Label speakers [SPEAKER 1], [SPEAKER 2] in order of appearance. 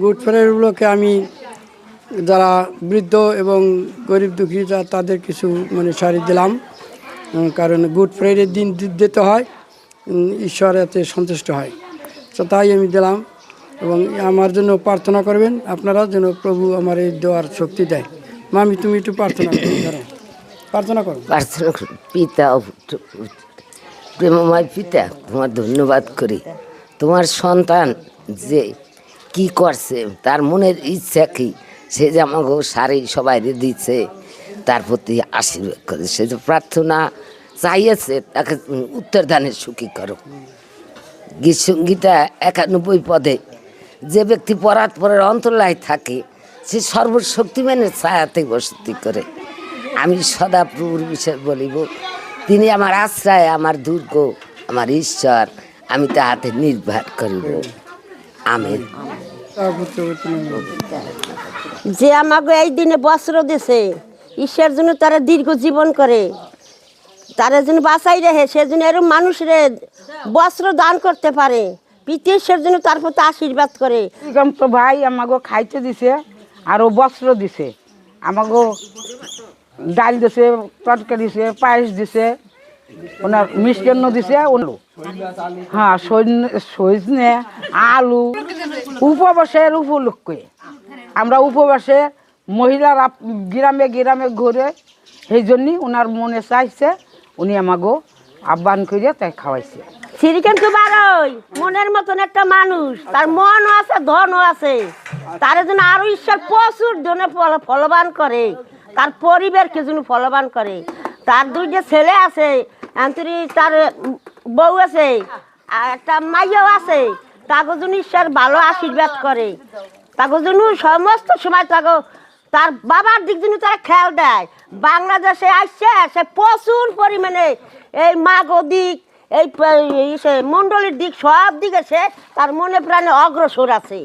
[SPEAKER 1] Good Friday উপলক্ষে আমি যারা বৃদ্ধ এবং গরিব দুঃখী তাদের কিছু শাড়ি দিলাম, কারণ গুড ফ্রাইডের দিন দিতে হয়, ঈশ্বর এতে সন্তুষ্ট হয়। তো তাই আমি দিলাম এবং আমার জন্য প্রার্থনা করবেন আপনারা, যেন প্রভু আমার এই দেওয়ার শক্তি দেয়। মামি, তুমি একটু প্রার্থনা করো, প্রার্থনা করো।
[SPEAKER 2] প্রার্থনা করি। পিতা, প্রেমময় পিতা, তোমার ধন্যবাদ করি। তোমার সন্তান যে কি করছে, তার মনের ইচ্ছা কি, সে যে আমাকে শাড়ি সবাই দিচ্ছে, তার প্রতি আশীর্বাদ করে। সে যে প্রার্থনা চাইছে, তাকে উত্তর দানের সুখী করো। গীত সঙ্গীতা 91 পদে যে ব্যক্তি পরের অন্তর্লায় থাকে, সে সর্বশক্তিমানের ছায়াতে বসতি করে। আমি সদা প্রভুর বিষয় বলিব, তিনি আমার আশ্রয়, আমার দুর্গ, আমার ঈশ্বর, আমি তাহাতে নির্ভর করিব। আমেন।
[SPEAKER 3] যে আমাকে এই দিনে বস্ত্র দিছে, ঈশ্বর জন্য তারা দীর্ঘ জীবন করে, তারা যেন বাঁচাই রাখে, সেজন্য এরকম মানুষরে বস্ত্র দান করতে পারে। পিতেশ্বর জন্য তার প্রতি আশীর্বাদ করে।
[SPEAKER 4] তো ভাই আমাকে খাইতে দিছে, আরও বস্ত্র দিছে, আমাকে ডাল দিছে, তরকারি দিছে, পায়েস দিছে, ওনার মিষ্টান্ন দিছে, হ্যাঁ সজনে, আলু। উপবাসের উপলক্ষে আমরা উপবাসে মহিলারা গ্রামে গ্রামে ঘুরে, সেই জন্যই ওনার মনে চাইছে, উনি আমাকে আহ্বান করে তাই খাওয়াইছে।
[SPEAKER 3] শ্রীকান্ত বারই মনের মতন একটা মানুষ, তার মনও আছে, ধনও আছে, তার জন্য আরো ঈশ্বর প্রচুর ধনে ফলবান করে, তার পরিবারকে জন্য ফলবান করে। তার দুইটা ছেলে আছে, তার বউ আছে, আর একটা মাইয়াও আছে, তাকে জন্য ঈশ্বর ভালো আশীর্বাদ করে। তাকে জন্য সমস্ত সময় তার বাবার দিক জন্য তারা খেয়াল দেয়। বাংলাদেশে আসছে, সে প্রচুর পরিমাণে এই মাগো দিক, এই মন্ডলীর দিক, সব দিকে সে তার মনে প্রাণে অগ্রসর আছে।